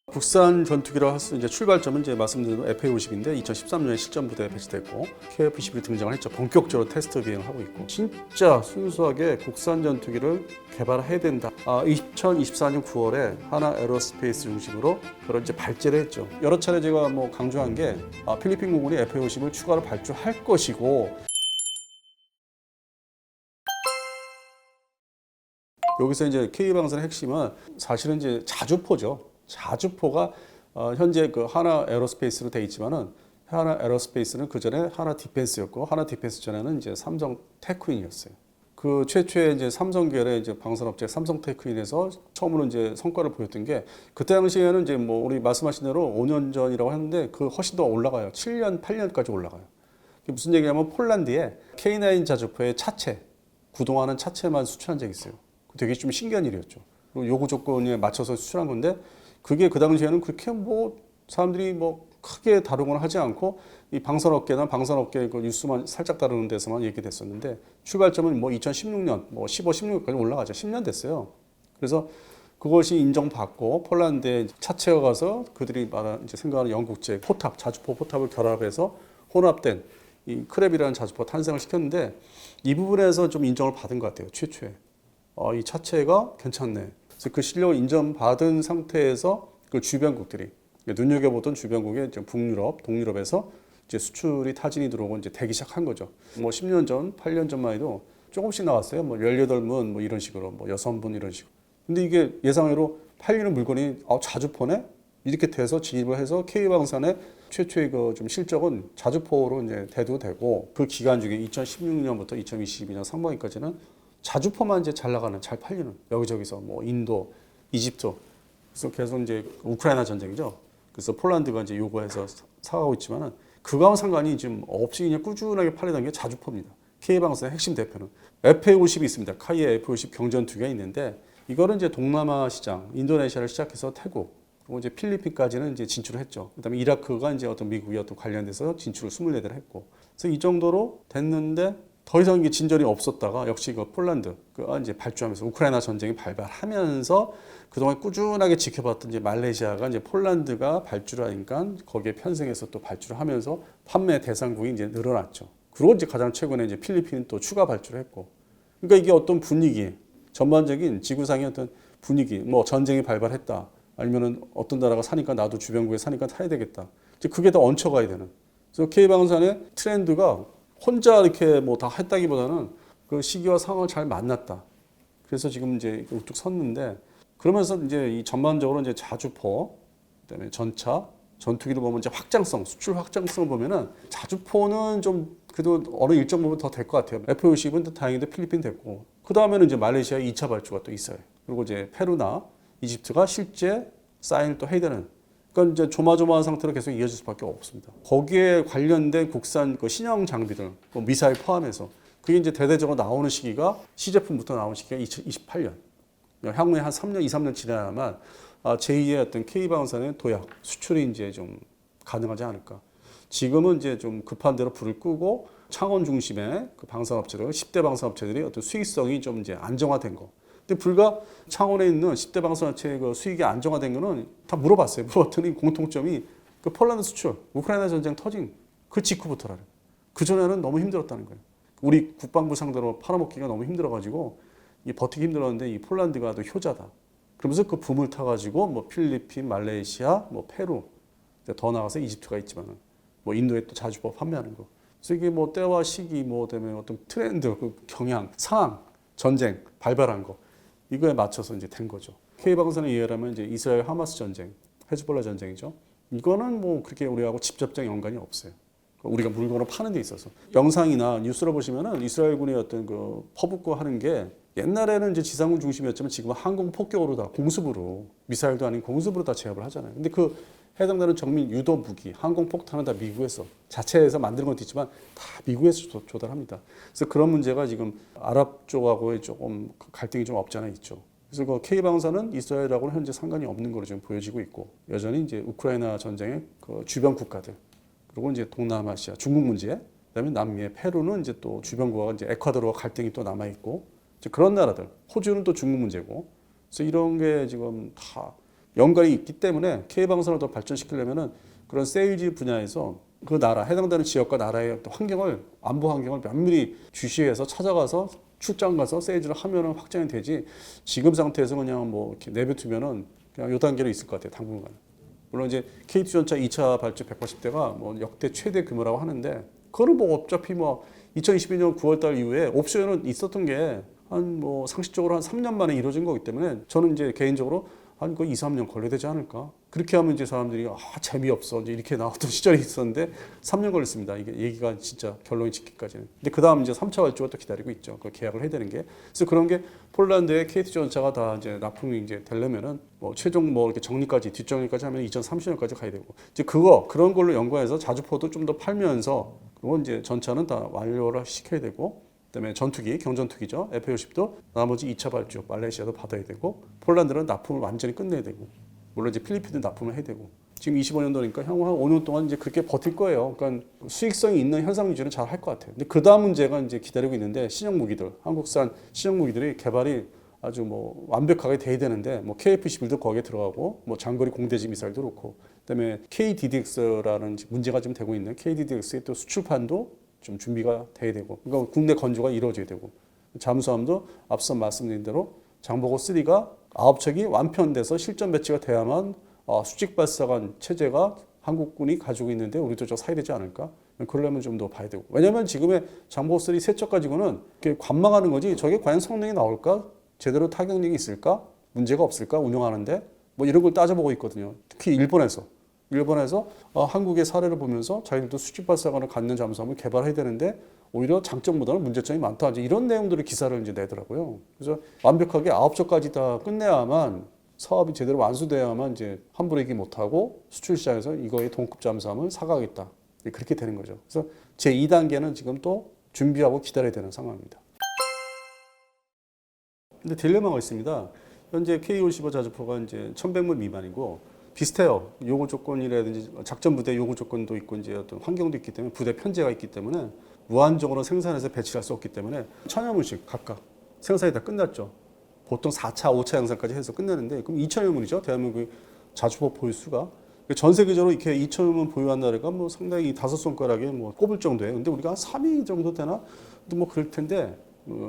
국산 전투기라 할 수 이제 출발점은 이제 말씀드린 FA-50인데 2013년에 실전부대에 배치됐고 KF-21이 등장을 했죠. 본격적으로 테스트 비행을 하고 있고 진짜 순수하게 국산 전투기를 개발해야 된다. 2024년 9월에 하나 에어로스페이스 중심으로 그런 이제 발제를 했죠. 여러 차례 제가 뭐 강조한 게 필리핀 공군이 FA-50을 추가로 발주할 것이고 여기서 이제 K방산의 핵심은 사실은 이제 자주포죠. 자주포가 현재 그 하나 에어로스페이스로 돼 있지만은 하나 에어로스페이스는 그 전에 하나 디펜스였고 하나 디펜스 전에는 이제 삼성 테크윈이었어요. 그 최초의 이제 삼성계열의 이제 방산업체 삼성 테크윈에서 처음으로 이제 성과를 보였던 게 그때 당시에는 이제 뭐 우리 말씀하신 대로 5년 전이라고 했는데 그 훨씬 더 올라가요. 7년, 8년까지 올라가요. 그게 무슨 얘기냐면 폴란드에 K9 자주포의 차체, 구동하는 차체만 수출한 적이 있어요. 되게 좀 신기한 일이었죠. 그리고 요구 조건에 맞춰서 수출한 건데 그게 그 당시에는 그렇게 뭐 사람들이 뭐 크게 다루거나 하지 않고 이 방산업계나 방산업계 그 뉴스만 살짝 다루는 데서만 얘기됐었는데 출발점은 뭐 2016년 뭐 15, 16까지 올라가죠. 10년 됐어요. 그래서 그것이 인정받고 폴란드에 차체가 가서 그들이 말하는 이제 생각하는 영국제 포탑, 자주포 포탑을 결합해서 혼합된 이 크랩이라는 자주포 탄생을 시켰는데 이 부분에서 좀 인정을 받은 것 같아요. 최초에. 이 차체가 괜찮네. 그래서 그 실력을 인정받은 상태에서 그 주변국들이 눈여겨보던 주변국의 북유럽, 동유럽에서 이제 수출이 타진이 들어오고 이제 되기 시작한 거죠. 뭐 10년 전, 8년 전만 해도 조금씩 나왔어요. 뭐 18문 뭐 이런 식으로, 뭐 6문 이런 식으로. 근데 이게 예상외로 팔리는 물건이 자주포네? 이렇게 돼서 진입을 해서 K방산의 최초의 그 좀 실적은 자주포로 이제 대두되고 그 기간 중에 2016년부터 2022년 상반기까지는 자주포만 이제 잘 나가는, 잘 팔리는 여기저기서 뭐 인도, 이집트 그래서 계속 이제 우크라이나 전쟁이죠. 그래서 폴란드가 이제 요구해서 사가고 있지만은 그거와 상관이 지금 없이 그냥 꾸준하게 팔리는 게 자주포입니다. K방산의 핵심 대표는 FA-50이 있습니다. 카이에 F-50 경전투기가 있는데 이거는 이제 동남아 시장, 인도네시아를 시작해서 태국 그리고 이제 필리핀까지는 이제 진출을 했죠. 그다음에 이라크가 이제 어떤 미국이 어떤 관련돼서 진출을 24대를 했고 그래서 이 정도로 됐는데. 더 이상 이게 진전이 없었다가 역시 그 폴란드가 이제 발주하면서 우크라이나 전쟁이 발발하면서 그동안 꾸준하게 지켜봤던 이제 말레이시아가 이제 폴란드가 발주를 하니까 거기에 편승해서 또 발주를 하면서 판매 대상국이 이제 늘어났죠. 그리고 이제 가장 최근에 이제 필리핀은 또 추가 발주를 했고. 그러니까 이게 어떤 분위기, 전반적인 지구상의 어떤 분위기, 뭐 전쟁이 발발했다. 아니면은 어떤 나라가 사니까 나도 주변국에 사니까 사야 되겠다. 이제 그게 더 얹혀가야 되는. 그래서 K방산의 트렌드가 혼자 이렇게 뭐 다 했다기보다는 그 시기와 상황을 잘 만났다. 그래서 지금 이제 우뚝 섰는데 그러면서 이제 이 전반적으로 이제 자주포, 그다음에 전차, 전투기를 보면 이제 확장성, 수출 확장성을 보면은 자주포는 좀 그래도 어느 일정 부분 더 될 것 같아요. F-50은 다행히도 필리핀 됐고 그 다음에는 이제 말레이시아 2차 발주가 또 있어요. 그리고 이제 페루나 이집트가 실제 사인을 또 해야 되는. 그러니까 이제 조마조마한 상태로 계속 이어질 수밖에 없습니다. 거기에 관련된 국산 그 신형 장비들, 뭐 미사일 포함해서 그게 이제 대대적으로 나오는 시기가 시제품부터 나오는 시기가 2028년. 향후에 한 3년, 2, 3년 지나야만 제2의 어떤 K방산의 도약, 수출이 이제 좀 가능하지 않을까. 지금은 이제 좀 급한 대로 불을 끄고 창원 중심의 그 방산업체들, 10대 방산업체들이 어떤 수익성이 좀 이제 안정화된 거. 근데 불과 창원에 있는 10대 방산업체의 그 수익이 안정화된 거는 다 물어봤어요. 물어봤더니 공통점이 그 폴란드 수출, 우크라이나 전쟁 터진 그 직후부터라는. 그 전에는 너무 힘들었다는 거예요. 우리 국방부 상대로 팔아먹기가 너무 힘들어가지고 이 버티기 힘들었는데 이 폴란드가 또 효자다. 그러면서 그 붐을 타가지고 뭐 필리핀, 말레이시아, 뭐 페루, 더 나아가서 이집트가 있지만은 뭐 인도에 또 자주포 판매하는 거. 그래서 이게 뭐 때와 시기 뭐 때문에 어떤 트렌드, 그 경향, 상황, 전쟁 발발한 거. 이거에 맞춰서 이제 된 거죠. K방산에 의하면 이제 이스라엘 하마스 전쟁, 헤즈볼라 전쟁이죠. 이거는 뭐 그렇게 우리하고 직접적 연관이 없어요. 우리가 물건을 파는 데 있어서. 영상이나 뉴스를 보시면은 이스라엘군의 어떤 그 퍼붓고 하는 게 옛날에는 이제 지상군 중심이었지만 지금은 항공 폭격으로 다 공습으로 미사일도 아닌 공습으로 다 제압을 하잖아요. 근데 그 해당되는 정밀 유도 무기, 항공 폭탄은 다 미국에서 자체에서 만드는 것도 있지만 다 미국에서 조달합니다. 그래서 그런 문제가 지금 아랍 쪽하고의 조금 갈등이 좀 없지 않아 있죠. 그래서 그 K방산은 이스라엘하고는 현재 상관이 없는 걸로 지금 보여지고 있고 여전히 이제 우크라이나 전쟁의 그 주변 국가들 그리고 이제 동남아시아 중국 문제 그다음에 남미의 페루는 이제 또 주변국가 이제 에콰도르와 갈등이 또 남아 있고 그런 나라들 호주는 또 중국 문제고 그래서 이런 게 지금 다 연관이 있기 때문에 K방산을 더 발전시키려면은 그런 세일즈 분야에서 그 나라, 해당되는 지역과 나라의 어떤 환경을, 안보 환경을 면밀히 주시해서 찾아가서 출장 가서 세일즈를 하면은 확장이 되지, 지금 상태에서 그냥 뭐 이렇게 내뱉으면은 그냥 요 단계로 있을 것 같아요, 당분간. 물론 이제 KT 전차 2차 발주 180대가 뭐 역대 최대 규모라고 하는데, 그거는 뭐 어차피 뭐 2022년 9월달 이후에 옵션은 있었던 게 한 뭐 상식적으로 한 3년 만에 이루어진 거기 때문에 저는 이제 개인적으로 한 그 2, 3년 걸려야 되지 않을까. 그렇게 하면 이제 사람들이 재미없어 이제 이렇게 나왔던 시절이 있었는데 3년 걸렸습니다. 이게 얘기가 진짜 결론이 짓기까지는. 근데 그 다음 이제 3차 발주가 또 기다리고 있죠. 그 계약을 해야 되는 게. 그래서 그런 게 폴란드의 KT 전차가 다 이제 납품이 이제 되려면은 뭐 최종 뭐 이렇게 정리까지 뒷정리까지 하면 2030년까지 가야 되고, 이제 그런 걸로 연구해서 자주포도 좀 더 팔면서, 그건 이제 전차는 다 완료를 시켜야 되고, 그다음에 전투기, 경전투기죠. F-50도 나머지 2차 발주 말레이시아도 받아야 되고, 폴란드는 납품을 완전히 끝내야 되고, 물론 이제 필리핀도 납품을 해야 되고. 지금 25년도니까 향후 한 5년 동안 이제 그렇게 버틸 거예요. 그러니까 수익성이 있는 현상 유지는 잘 할 것 같아요. 근데 그 다음 문제가 이제 기다리고 있는데, 신형 무기들, 한국산 신형 무기들이 개발이 아주 뭐 완벽하게 돼야 되는데, 뭐 KF-11도 거기에 들어가고, 뭐 장거리 공대지 미사일도 그렇고, 그다음에 KDDX라는 문제가 좀 되고 있는 KDDX의 또 수출판도 좀 준비가 돼야 되고, 그러니까 국내 건조가 이루어져야 되고, 잠수함도 앞서 말씀드린 대로 장보고 3가 9척이 완편돼서 실전 배치가 돼야만 수직 발사관 체제가 한국군이 가지고 있는데 우리도 저 사야 되지 않을까? 그러려면 좀 더 봐야 되고. 왜냐하면 지금의 장보고 3 3척 가지고는 관망하는 거지, 저게 과연 성능이 나올까? 제대로 타격력이 있을까? 문제가 없을까? 운영하는데 뭐 이런 걸 따져보고 있거든요. 특히 일본에서 한국의 사례를 보면서 자기들도 수직 발사관을 갖는 잠수함을 개발해야 되는데 오히려 장점보다는 문제점이 많다, 이제 이런 내용들의 기사를 이제 내더라고요. 그래서 완벽하게 9척까지 다 끝내야만, 사업이 제대로 완수돼야만 이제 환불이기 못하고 수출 시장에서 이거의 동급 잠수함을 사가겠다, 그렇게 되는 거죠. 그래서 제 2단계는 지금 또 준비하고 기다려야 되는 상황입니다. 근데 딜레마가 있습니다. 현재 K-55 자주포가 이제 1,100물 미만이고 비슷해요. 요구 조건이라든지 작전 부대 요구 조건도 있고, 이제 어떤 환경도 있기 때문에, 부대 편제가 있기 때문에 무한적으로 생산해서 배치할 수 없기 때문에 1,000여 물씩 각각 생산이 다 끝났죠. 보통 4차, 5차 양산까지 해서 끝내는데, 그럼 2,000여 물이죠. 대한민국 자주포 보유 수가. 전 세계적으로 이렇게 2,000여 물 보유한 나라가 뭐 상당히 5손가락에 뭐 꼽을 정도예요. 근데 우리가 한 3위 정도 되나? 뭐 그럴 텐데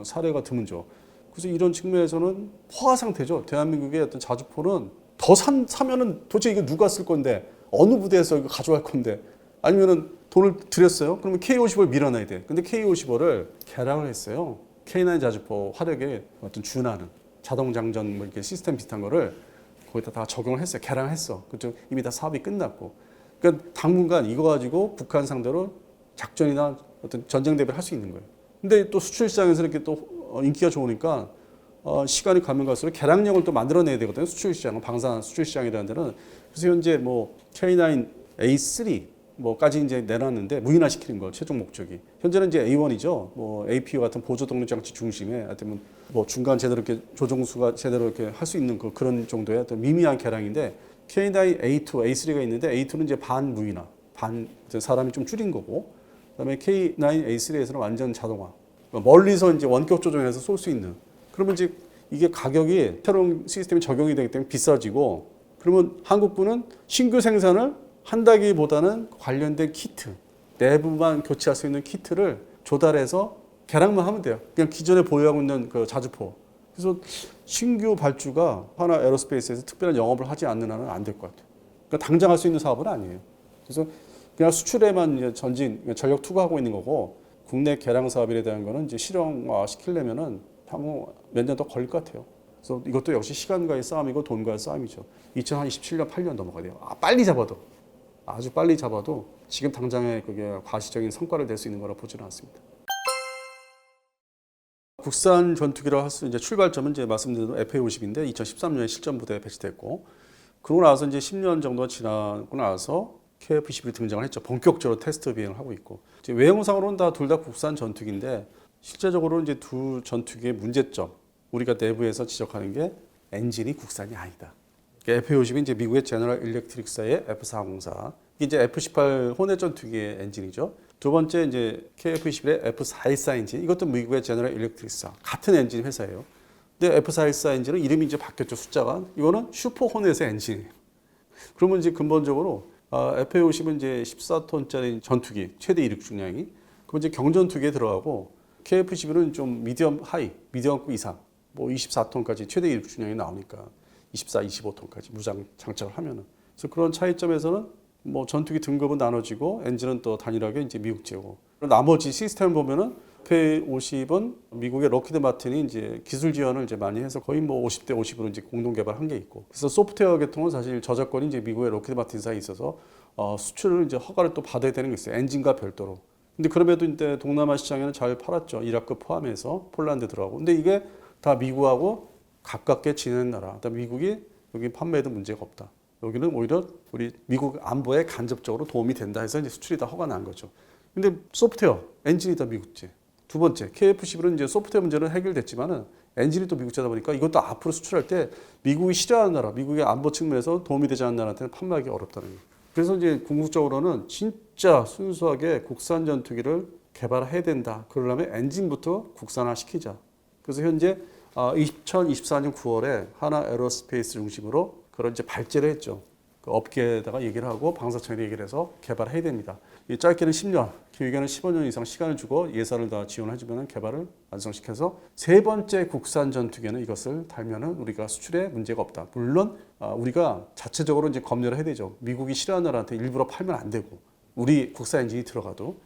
사례가 드문죠. 그래서 이런 측면에서는 포화 상태죠. 대한민국의 어떤 자주포는 더 사면은 도대체 이거 누가 쓸 건데, 어느 부대에서 이거 가져갈 건데, 아니면은 돈을 들였어요? 그러면 K-55를 밀어놔야 돼. 근데 K-55를 개량을 했어요. K9 자주포 화력에 어떤 준하는 자동 장전 뭐 이렇게 시스템 비슷한 거를 거기다 다 적용을 했어요. 개량했어. 그쪽 이미 다 사업이 끝났고. 그러니까 당분간 이거 가지고 북한 상대로 작전이나 어떤 전쟁 대비를 할 수 있는 거예요. 근데 또 수출 시장에서 이렇게 또 인기가 좋으니까 시간이 가면 갈수록 개량력을 또 만들어내야 되거든요. 수출 시장, 방산 수출 시장이라는 데는. 그래서 현재 뭐 K9A3 뭐까지 이제 내놨는데 무인화시키는 거 최종 목적이. 현재는 이제 A1이죠. 뭐 APU 같은 보조 동력 장치 중심에 하여튼 뭐 중간 제대로 이렇게 조종수가 제대로 이렇게 할 수 있는 그런 정도의 어떤 미미한 개량인데, K9 A2, A3가 있는데 A2는 이제 반 무인화, 반 사람이 좀 줄인 거고, 그다음에 K9 A3에서는 완전 자동화. 멀리서 이제 원격 조종해서 쏠 수 있는. 그러면 이제 이게 가격이 새로운 시스템이 적용이 되기 때문에 비싸지고, 그러면 한국군은 신규 생산을 한다기보다는 관련된 키트, 내부만 교체할 수 있는 키트를 조달해서 개량만 하면 돼요. 그냥 기존에 보유하고 있는 그 자주포. 그래서 신규 발주가 하나 에어로스페이스에서 특별한 영업을 하지 않는 한은 안 될 것 같아요. 그러니까 당장 할 수 있는 사업은 아니에요. 그래서 그냥 수출에만 이제 전력 투구하고 있는 거고, 국내 개량 사업에 대한 거는 이제 실용화 시키려면은 향후 몇 년 더 걸릴 것 같아요. 그래서 이것도 역시 시간과의 싸움이고 돈과의 싸움이죠. 2027년, 8년 넘어가야 돼요. 빨리 잡아도, 아주 빨리 잡아도 지금 당장에 그게 과시적인 성과를 낼 수 있는 거라 보지는 않습니다. 국산 전투기로 할 수 이제 출발점은 이제 말씀드린 FA-50인데 2013년에 실전 부대에 배치됐고, 그러고 나서 이제 10년 정도 지나고 나서 KF-21이 등장을 했죠. 본격적으로 테스트 비행을 하고 있고, 이제 외형상으로는 둘 다 국산 전투기인데, 실제적으로 이제 두 전투기의 문제점, 우리가 내부에서 지적하는 게 엔진이 국산이 아니다. F-50이 이제 미국의 제너럴 일렉트릭사의 F-404, 이게 이제 F-18 호넷 전투기의 엔진이죠. 두 번째 이제 KF-21의 F-414 엔진, 이것도 미국의 제너럴 일렉트릭사 같은 엔진 회사예요. 근데 F414 엔진은 이름이 이제 바뀌었죠. 숫자가. 이거는 슈퍼 호넷의 엔진이에요. 그러면 이제 근본적으로 FA50은 이제 14톤짜리 전투기 최대 이륙 중량이. 그럼 이제 경전투기에 들어가고 KF11은 좀 미디엄 하이, 미디엄급 이상, 뭐 24톤까지 최대 이륙 중량이 나오니까 24, 25톤까지 무장 장착을 하면은. 그래서 그런 차이점에서는 뭐 전투기 등급은 나눠지고 엔진은 또 단일하게 이제 미국제고. 나머지 시스템 보면은 F50은 미국의 록히드 마틴이 이제 기술 지원을 이제 많이 해서 거의 뭐 50대 50으로 이제 공동 개발한 게 있고. 그래서 소프트웨어 계통은 사실 저작권이 이제 미국의 록히드 마틴사에 있어서 수출을 이제 허가를 또 받아야 되는 게 있어요. 엔진과 별도로. 근데 그럼에도 이제 동남아 시장에는 잘 팔았죠. 이라크 포함해서 폴란드 들어가고. 근데 이게 다 미국하고 가깝게 지내는 나라. 그다음 미국이 여기 판매에도 문제가 없다. 여기는 오히려 우리 미국 안보에 간접적으로 도움이 된다 해서 이제 수출이 다 허가 난 거죠. 근데 소프트웨어, 엔진이 다 미국제. 두 번째, KF11은 이제 소프트웨어 문제는 해결됐지만은 엔진이 또 미국제다 보니까 이것도 앞으로 수출할 때 미국이 싫어하는 나라, 미국의 안보 측면에서 도움이 되지 않는 나라한테는 판매하기 어렵다는 거예요. 그래서 이제 궁극적으로는 진짜 순수하게 국산 전투기를 개발해야 된다. 그러려면 엔진부터 국산화 시키자. 그래서 현재 2024년 9월에 하나 에어로스페이스 중심으로 그런 이제 발제를 했죠. 그 업계에다가 얘기를 하고 방사청에 얘기를 해서 개발해야 됩니다. 짧게는 10년, 길게는 15년 이상 시간을 주고 예산을 다 지원해주면 개발을 완성시켜서 세 번째 국산 전투기는 이것을 달면은 우리가 수출에 문제가 없다. 물론 우리가 자체적으로 이제 검열을 해야 되죠. 미국이 싫어하는 나라한테 일부러 팔면 안 되고 우리 국산 엔진이 들어가도.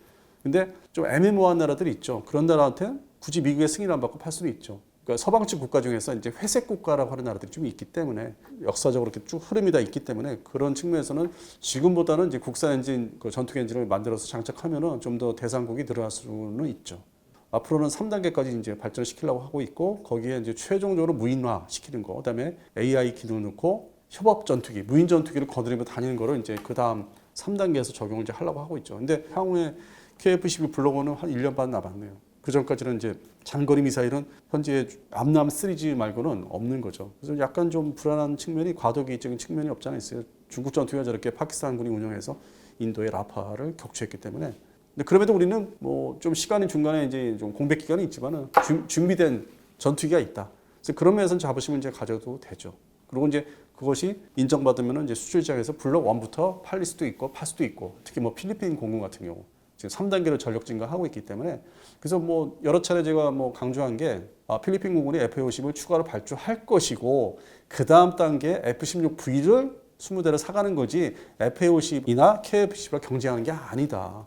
근데 좀 애매모호한 나라들이 있죠. 그런 나라한테 굳이 미국의 승인을 안 받고 팔 수는 있죠. 그러니까 서방식 국가 중에서 이제 회색 국가라고 하는 나라들이 좀 있기 때문에 역사적으로 이렇게 쭉 흐름이 다 있기 때문에 그런 측면에서는 지금보다는 이제 국산 엔진, 그 전투기 엔진을 만들어서 장착하면은 좀 더 대상국이 늘어날 수는 있죠. 앞으로는 3단계까지 이제 발전시키려고 하고 있고 거기에 이제 최종적으로 무인화 시키는 거, 그다음에 AI 기능을 넣고 협업 전투기, 무인 전투기를 거느리며 다니는 거를 이제 그 다음 3단계에서 적용을 이제 하려고 하고 있죠. 근데 향후에 KF-12 블로거는 한 1년 반 남았네요. 그 전까지는 이제 장거리 미사일은 현재 암남 3G 말고는 없는 거죠. 그래서 약간 좀 불안한 측면이 과도기적인 측면이 없지 않아 있어요. 중국 전투기가 저렇게 파키스탄군이 운영해서 인도의 라파를 격추했기 때문에. 근데 그럼에도 우리는 뭐 좀 시간이 중간에 이제 좀 공백 기간이 있지만은 준비된 전투기가 있다. 그래서 그런 면에서는 자부심을 이제 가져도 되죠. 그리고 이제 그것이 인정받으면 이제 수출 시장에서 블록 1부터 팔릴 수도 있고 팔 수도 있고 특히 뭐 필리핀 공군 같은 경우. 지금 3단계로 전력 증가하고 있기 때문에 그래서 뭐 여러 차례 제가 뭐 강조한 게 필리핀 공군이 FA50을 추가로 발주할 것이고 그 다음 단계 F-16V를 20대를 사가는 거지 FA50이나 KF-10과 경쟁하는 게 아니다.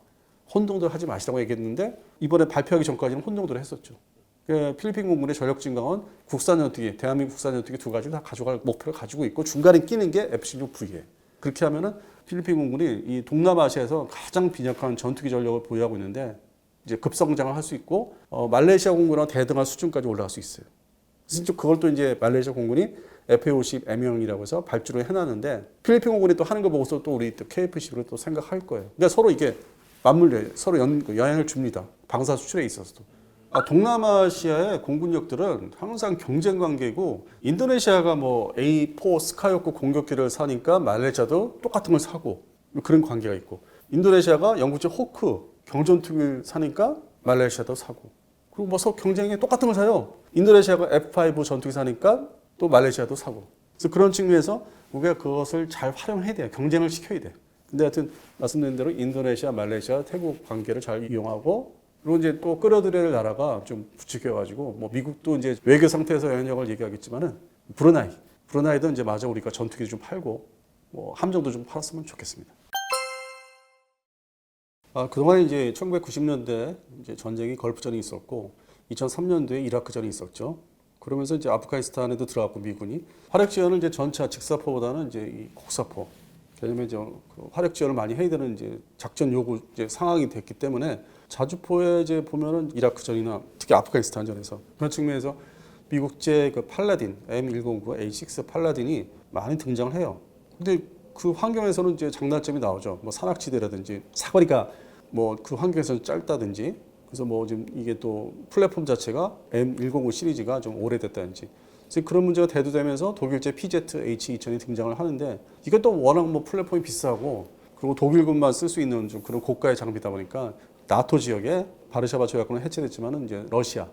혼동들 하지 마시라고 얘기했는데 이번에 발표하기 전까지는 혼동들을 했었죠. 필리핀 공군의 전력 증강은 국산 전투기, 대한민국 국산 전투기 두 가지를 다 가져갈 목표를 가지고 있고 중간에 끼는 게 F-16V에. 그렇게 하면은 필리핀 공군이 이 동남아시아에서 가장 빈약한 전투기 전력을 보유하고 있는데 이제 급성장을 할 수 있고 말레이시아 공군과 대등한 수준까지 올라갈 수 있어요. 그래서 그걸 또 이제 말레이시아 공군이 FA50 M형이라고 해서 발주를 해놨는데 필리핀 공군이 또 하는 거 보고서 또 우리 또 KF-10을 또 생각할 거예요. 그러니까 서로 이게 맞물려요. 서로 영향을 줍니다. 방사 수출에 있어서도. 동남아시아의 공군력들은 항상 경쟁 관계고 인도네시아가 뭐 A4 스카이호크 공격기를 사니까 말레이시아도 똑같은 걸 사고 그런 관계가 있고 인도네시아가 영국제 호크 경전투기를 사니까 말레이시아도 사고 그리고 뭐 서로 경쟁에 똑같은 걸 사요. 인도네시아가 F5 전투기 사니까 또 말레이시아도 사고 그래서 그런 측면에서 우리가 그것을 잘 활용해야 돼요. 경쟁을 시켜야 돼요. 근데 하여튼 말씀드린 대로 인도네시아, 말레이시아, 태국 관계를 잘 이용하고 그리고 이제 또 끌어들여야 될 나라가 좀 부추겨가지고 뭐 미국도 이제 외교 상태에서 영향력을 얘기하겠지만은 브루나이도 이제 마저 우리가 전투기 좀 팔고 뭐 함정도 좀 팔았으면 좋겠습니다. 그동안에 이제 1990년대 이제 전쟁이 걸프전이 있었고 2003년도에 이라크전이 있었죠. 그러면서 이제 아프가니스탄에도 들어갔고 미군이 화력 지원을 이제 전차 직사포보다는 이제 이 곡사포 왜냐면 이제 그 화력 지원을 많이 해야 되는 이제 작전 요구 이제 상황이 됐기 때문에 자주포에 이제 보면은 이라크전이나 특히 아프가니스탄전에서 그런 측면에서 미국제 그 팔라딘 M109A6 팔라딘이 많이 등장을 해요. 근데 그 환경에서는 이제 장단점이 나오죠. 뭐 산악지대라든지 사거리가 뭐 그 환경에서는 짧다든지 그래서 뭐 지금 이게 또 플랫폼 자체가 M109 시리즈가 좀 오래됐다든지 그래서 그런 문제가 대두되면서 독일제 PZH-2000이 등장을 하는데 이것도 워낙 뭐 플랫폼이 비싸고 그리고 독일군만 쓸 수 있는 좀 그런 고가의 장비다 보니까 나토 지역에 바르샤바 조약군은 해체됐지만은 이제 러시아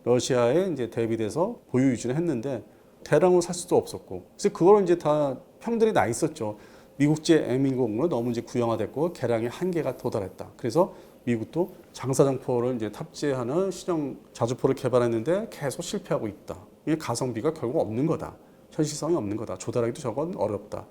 러시아에 이제 대비돼서 보유 유지를 했는데 대량으로 살 수도 없었고, 그래서 그걸 이제 다 평들이 나 있었죠. 미국제 M109는 너무 이제 구형화됐고 개량의 한계가 도달했다. 그래서 미국도 장사정포를 이제 탑재하는 시정 자주포를 개발했는데 계속 실패하고 있다. 이게 가성비가 결국 없는 거다. 현실성이 없는 거다. 조달하기도 저건 어렵다.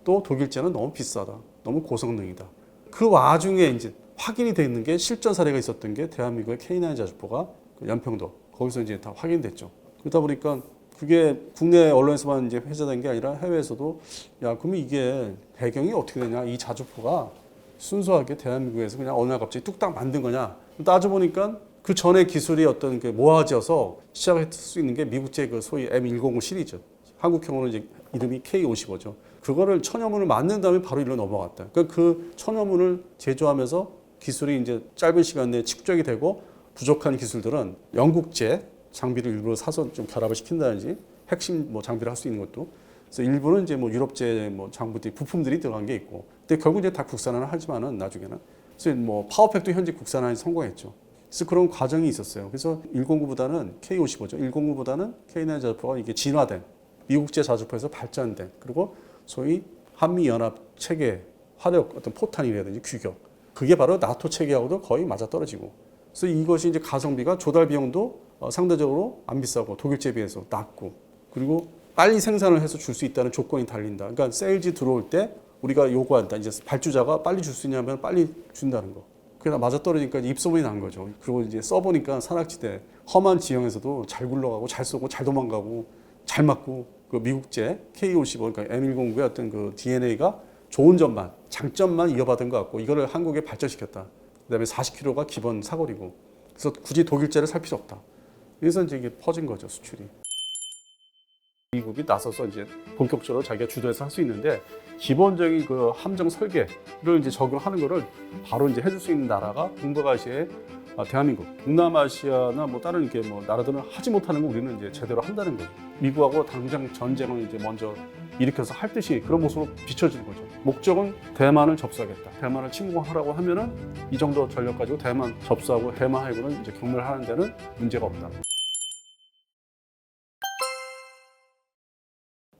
또 독일제는 너무 비싸다. 너무 고성능이다. 그 와중에 이제 확인이 돼 있는 게 실전 사례가 있었던 게 대한민국의 K9 자주포가 연평도 거기서 이제 다 확인됐죠. 그러다 보니까 그게 국내 언론에서만 이제 회자된 게 아니라 해외에서도 야, 그러면 이게 배경이 어떻게 되냐? 이 자주포가 순수하게 대한민국에서 그냥 어느 날 갑자기 뚝딱 만든 거냐? 따져보니까 그 전에 기술이 어떤 게 모아져서 시작할 수 있는 게 미국제 그 소위 M109 시리즈. 한국형으로는 이제 이름이 K55죠. 그거를 천여 문을 만든 다음에 바로 일로 넘어갔다. 그러니까 그 천여 문을 제조하면서 기술이 이제 짧은 시간 내에 축적이 되고 부족한 기술들은 영국제 장비를 일부러 사서 좀 결합을 시킨다든지 핵심 뭐 장비를 할 수 있는 것도, 그래서 일부는 이제 뭐 유럽제 뭐 장부들이 부품들이 들어간 게 있고, 근데 결국 이제 다 국산화를 하지만은 나중에는 그래서 뭐 파워팩도 현재 국산화에 성공했죠. 그래서 그런 과정이 있었어요. 그래서 109보다는 K55죠. 109보다는 K9 자주포가 이게 진화된 미국제 자주포에서 발전된, 그리고 소위 한미 연합 체계 화력 어떤 포탄이라든지 규격, 그게 바로 나토 체계하고도 거의 맞아 떨어지고, 그래서 이것이 이제 가성비가 조달 비용도 상대적으로 안 비싸고 독일제에 비해서 낮고, 그리고 빨리 생산을 해서 줄 수 있다는 조건이 달린다. 그러니까 세일즈 들어올 때 우리가 요구한다. 이제 발주자가 빨리 줄 수 있냐면 빨리 준다는 거. 그게 다 맞아 떨어지니까 입소문이 난 거죠. 그리고 이제 써보니까 산악지대 험한 지형에서도 잘 굴러가고 잘 쏘고 잘 도망가고 잘 맞고, 그 미국제 K55 그러니까 M109의 어떤 그 DNA가 좋은 점만, 장점만 이어받은 것 같고 이거를 한국에 발전시켰다. 그다음에 40km가 기본 사거리고, 그래서 굳이 독일제를 살 필요 없다. 그래서 이제 이게 퍼진 거죠, 수출이. 미국이 나서서 이제 본격적으로 자기가 주도해서 할 수 있는데, 기본적인 그 함정 설계를 이제 적용하는 거를 바로 이제 해줄 수 있는 나라가 동북아시아의 대한민국, 동남아시아나 뭐 다른 이렇게 뭐 나라들은 하지 못하는 거 우리는 이제 제대로 한다는 거죠. 미국하고 당장 전쟁을 이제 먼저 일으켜서 할 듯이 그런 모습으로 비춰지는 거죠. 목적은 대만을 접수하겠다. 대만을 침공하라고 하면은 이 정도 전력 가지고 대만 접수하고 대만 해군은 이제 경멸하는 데는 문제가 없다.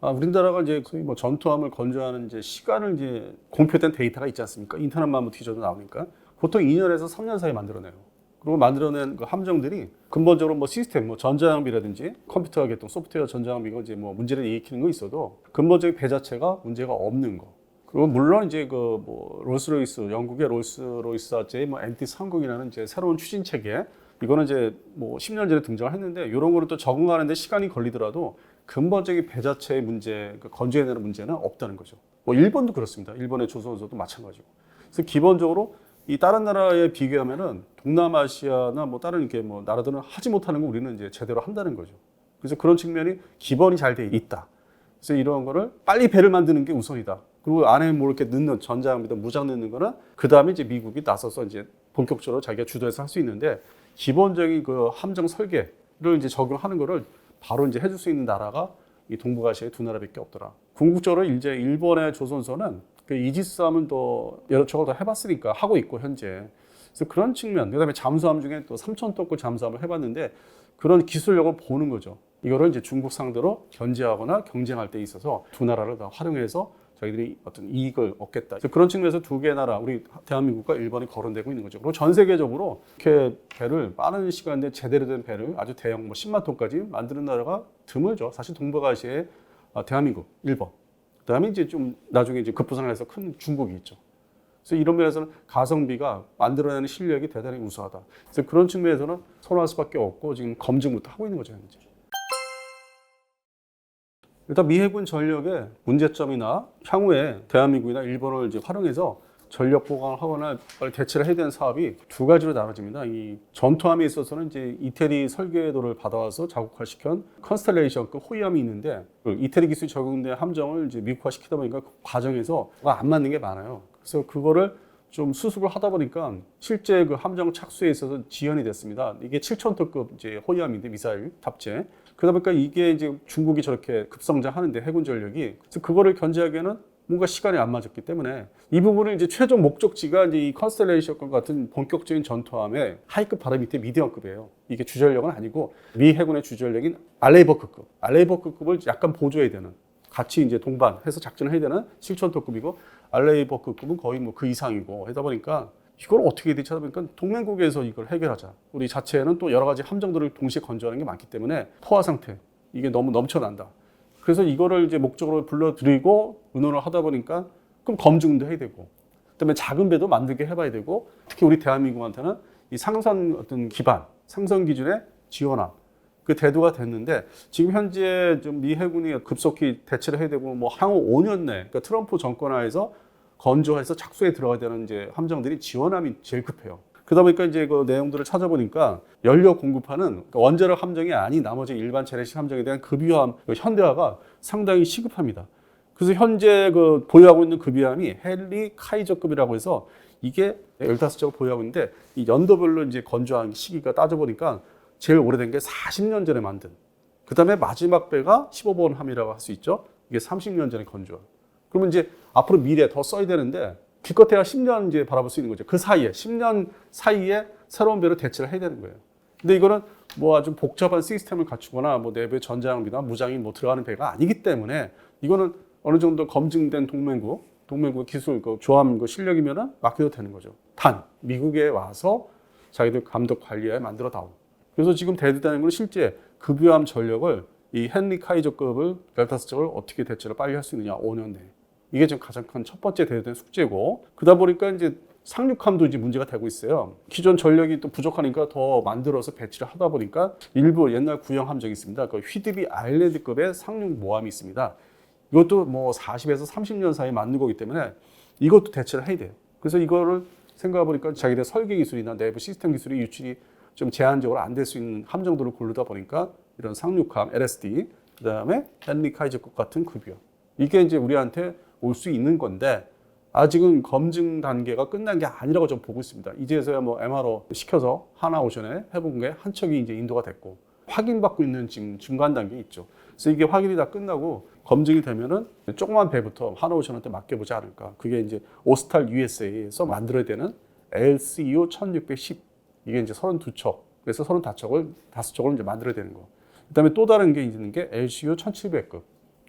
우리나라가 이제 소위 뭐 전투함을 건조하는 이제 시간을 이제 공표된 데이터가 있지 않습니까? 인터넷만 한번 뒤져도 나오니까 보통 2년에서 3년 사이에 만들어내요. 그리고 만들어낸 그 함정들이 근본적으로 뭐 시스템, 뭐 전자장비라든지 컴퓨터 계통, 소프트웨어 전자장비가 이제 뭐 문제를 일으키는 거 있어도 근본적인 배 자체가 문제가 없는 거. 그리고 물론 이제 그 뭐 롤스로이스, 영국의 롤스로이스의 뭐 MT-30이라는 이제 새로운 추진 체계, 이거는 이제 뭐 10년 전에 등장을 했는데 이런 거는 또 적응하는데 시간이 걸리더라도 근본적인 배 자체의 문제, 그 건조해내는 문제는 없다는 거죠. 뭐 일본도 그렇습니다. 일본의 조선소도 마찬가지고. 그래서 기본적으로 이 다른 나라에 비교하면은 동남아시아나 뭐 다른 이렇게 뭐 나라들은 하지 못하는 거 우리는 이제 제대로 한다는 거죠. 그래서 그런 측면이 기본이 잘 돼 있다. 그래서 이런 거를 빨리 배를 만드는 게 우선이다. 그리고 안에 뭐 이렇게 넣는 전자장비든 무장 넣는 거는 그 다음에 이제 미국이 나서서 이제 본격적으로 자기가 주도해서 할 수 있는데, 기본적인 그 함정 설계를 이제 적용하는 거를 바로 이제 해줄 수 있는 나라가 이 동북아시아의 두 나라밖에 없더라. 궁극적으로 이제 일본의 조선소는 그 이지스함은 또 여러 척을 더 해봤으니까 하고 있고 현재. 그래서 그런 측면, 그다음에 잠수함 중에 또 3,000톤급 잠수함을 해봤는데 그런 기술력을 보는 거죠. 이거를 이제 중국 상대로 견제하거나 경쟁할 때 있어서 두 나라를 다 활용해서 저희들이 어떤 이익을 얻겠다. 그래서 그런 측면에서 두 개 나라, 우리 대한민국과 일본이 거론되고 있는 거죠. 그리고 전 세계적으로 이렇게 배를 빠른 시간 내에 제대로 된 배를 아주 대형 뭐 10만 톤까지 만드는 나라가 드물죠. 사실 동북아시아에 대한민국, 일본, 그다음에 이제 좀 나중에 이제 급부상을 해서 큰 중국이 있죠. 그래서 이런 면에서는 가성비가 만들어내는 실력이 대단히 우수하다. 그래서 그런 측면에서는 선호할 수밖에 없고 지금 검증부터 하고 있는 거죠, 현재. 일단 미 해군 전력의 문제점이나 향후에 대한민국이나 일본을 이제 활용해서 전력 보강을 하거나 대체를 해야 되는 사업이 두 가지로 나눠집니다. 이 전투함에 있어서는 이제 이태리 설계도를 받아와서 자국화시킨 컨스텔레이션급 호위함이 있는데, 그 이태리 기술이 적용된 함정을 이제 미국화시키다 보니까 그 과정에서 안 맞는 게 많아요. 그래서 그거를 좀 수습을 하다 보니까 실제 그 함정 착수에 있어서 지연이 됐습니다. 이게 7,000톤급 이제 호위함인데 미사일 탑재. 그러다 보니까 이게 이제 중국이 저렇게 급성장하는데 해군 전력이, 그래서 그거를 견제하기에는 뭔가 시간이 안 맞았기 때문에 이 부분을 이제 최종 목적지가 이제 이 컨스텔레이션과 같은 본격적인 전투함의 하이급 바로 밑에 미디엄급이에요. 이게 주전력은 아니고 미 해군의 주전력인 알레이버크급을 약간 보조해야 되는, 같이 이제 동반해서 작전을 해야 되는 실천토급이고, 알레이버크급은 거의 뭐 그 이상이고 하다 보니까 이걸 어떻게 해야 되지 하다 보니까 동맹국에서 이걸 해결하자. 우리 자체에는 또 여러 가지 함정들을 동시에 건조하는 게 많기 때문에 포화 상태, 이게 너무 넘쳐난다. 그래서 이거를 이제 목적으로 불러들이고 의논을 하다 보니까 그럼 검증도 해야 되고, 그다음에 작은 배도 만들게 해봐야 되고, 특히 우리 대한민국한테는 이 상선 어떤 기반, 상선 기준의 지원함, 그 대두가 됐는데 지금 현재 좀 미 해군이 급속히 대체를 해야 되고, 뭐 향후 5년 내, 그러니까 트럼프 정권 하에서 건조해서 착수에 들어가야 되는 이제 함정들이 지원함이 제일 급해요. 그러다 보니까 이제 그 내용들을 찾아보니까 연료 공급하는, 그러니까 원자력 함정이 아닌 나머지 일반 재래식 함정에 대한 급유함, 현대화가 상당히 시급합니다. 그래서 현재 그 보유하고 있는 급유함이 헨리 카이저급이라고 해서 이게 15척을 보유하고 있는데, 이 연도별로 이제 건조한 시기가 따져보니까 제일 오래된 게 40년 전에 만든, 그 다음에 마지막 배가 15번 함이라고 할 수 있죠. 이게 30년 전에 건조한. 그러면 이제 앞으로 미래 더 써야 되는데 기껏해야 10년 이제 바라볼 수 있는 거죠. 그 사이에 10년 사이에 새로운 배로 대체를 해야 되는 거예요. 근데 이거는 뭐 아주 복잡한 시스템을 갖추거나 뭐 내부에 전장비나 무장이 뭐 들어가는 배가 아니기 때문에 이거는 어느 정도 검증된 동맹국 기술, 그 조함 그 실력이면은 맡겨도 되는 거죠. 단 미국에 와서 자기들 감독 관리에 만들어 다오. 그래서 지금 대두되는 건 실제 급유함 전력을 이 헨리 카이저급을 15척을 어떻게 대체를 빨리 할 수 있느냐, 5년 내에. 이게 지금 가장 큰 첫 번째 대두된 숙제고, 그러다 보니까 이제 상륙함도 이제 문제가 되고 있어요. 기존 전력이 또 부족하니까 더 만들어서 배치를 하다 보니까 일부 옛날 구형 함정이 있습니다. 그 휘드비 아일랜드급의 상륙 모함이 있습니다. 이것도 뭐 40에서 30년 사이에 만든 거기 때문에 이것도 대체를 해야 돼요. 그래서 이거를 생각해 보니까 자기들 설계 기술이나 내부 시스템 기술이 유출이 좀 제한적으로 안 될 수 있는 함정들을 고르다 보니까 이런 상륙함, LSD, 그 다음에 헨리 카이저급 같은 급유, 이게 이제 우리한테 올 수 있는 건데 아직은 검증 단계가 끝난 게 아니라고 좀 보고 있습니다. 이제서야 뭐 MRO 시켜서 하나오션에 해본 게 한 척이 이제 인도가 됐고, 확인받고 있는 지금 중간 단계 있죠. 그래서 이게 확인이 다 끝나고 검증이 되면은 조그만 배부터 하나오션한테 맡겨보지 않을까. 그게 이제 오스탈 USA에서 만들어야 되는 LCU 1610, 이게 이제 32척, 그래서 35척을 이제 만들어야 되는 거. 그다음에 또 다른 게 있는 게 LCU 1700급.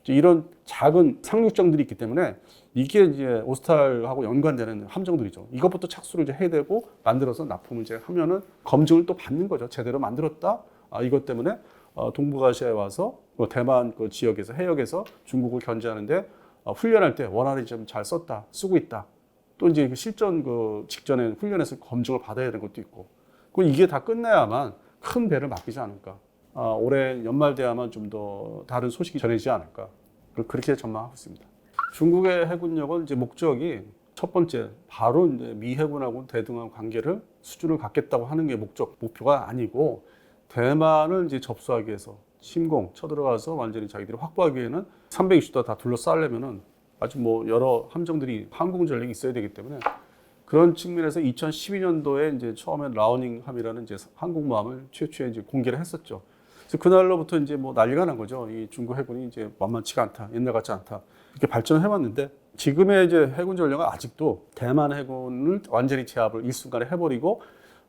이런 작은 상륙정들이 있기 때문에 이게 이제 오스탈하고 연관되는 함정들이죠. 이것부터 착수를 이제 해야 되고 만들어서 납품을 이제 하면은 검증을 또 받는 거죠. 제대로 만들었다. 이것 때문에 동북아시아에 와서 대만 그 지역에서, 해역에서 중국을 견제하는데 훈련할 때 원활히 좀 잘 썼다, 쓰고 있다. 또 이제 실전 그 직전에 훈련에서 검증을 받아야 되는 것도 있고. 그리고 이게 다 끝나야만 큰 배를 맡기지 않을까. 올해 연말 돼야만 좀 더 다른 소식이 전해지지 않을까. 그렇게 전망하고 있습니다. 중국의 해군력은 이제 목적이 첫 번째 바로 이제 미 해군하고 대등한 관계를 수준을 갖겠다고 하는 게 목표가 아니고, 대만을 이제 접수하기 위해서 침공 쳐들어가서 완전히 자기들이 확보하기 위해는 360도 다 둘러싸려면은 아주 뭐 여러 함정들이 항공 전력이 있어야 되기 때문에, 그런 측면에서 2012년도에 이제 처음에 라오닝함이라는 이제 항공모함을 최초에 이제 공개를 했었죠. 그래서 그날로부터 이제 뭐 난리가 난 거죠. 이 중국 해군이 이제 만만치가 않다, 옛날 같지 않다, 이렇게 발전을 해왔는데, 지금의 이제 해군 전력은 아직도 대만 해군을 완전히 제압을 일순간에 해버리고,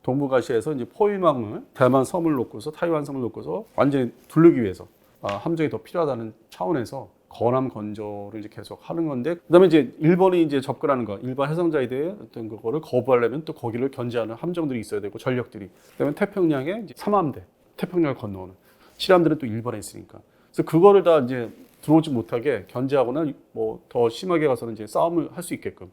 동북아시아에서 이제 포위망을 대만 섬을 놓고서, 타이완 섬을 놓고서 완전히 두르기 위해서 함정이 더 필요하다는 차원에서 건함 건조를 이제 계속 하는 건데, 그다음에 이제 일본이 이제 접근하는 거, 일반 해상자에 대해 어떤 그거를 거부하려면 또 거기를 견제하는 함정들이 있어야 되고 전력들이. 그다음에 태평양에 이제 3함대, 태평양을 건너오는 실함들은 또 일본에 있으니까. 그래서 그거를 다 이제 들어오지 못하게 견제하거나 뭐 더 심하게 가서는 이제 싸움을 할 수 있게끔.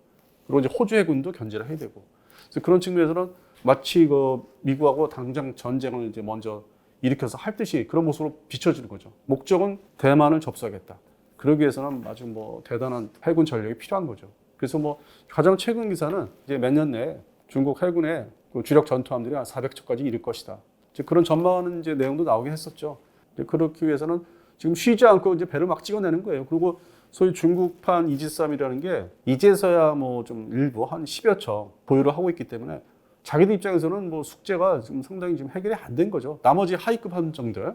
그리고 이제 호주 해군도 견제를 해야 되고. 그래서 그런 측면에서는 마치 그 미국하고 당장 전쟁을 이제 먼저 일으켜서 할 듯이 그런 모습으로 비춰지는 거죠. 목적은 대만을 접수하겠다. 그러기 위해서는 아주 뭐 대단한 해군 전력이 필요한 거죠. 그래서 뭐 가장 최근 기사는 이제 몇 년 내에 중국 해군의 그 주력 전투함들이 한 400척까지 이를 것이다. 이제 그런 전망하는 이제 내용도 나오긴 했었죠. 그렇기 위해서는 지금 쉬지 않고 이제 배를 막 찍어내는 거예요. 그리고 소위 중국판 이지스함이라는 게 이제서야 뭐 좀 일부 한 10여 척 보유를 하고 있기 때문에 자기들 입장에서는 뭐 숙제가 지금 상당히 지금 해결이 안 된 거죠. 나머지 하위급 함정들,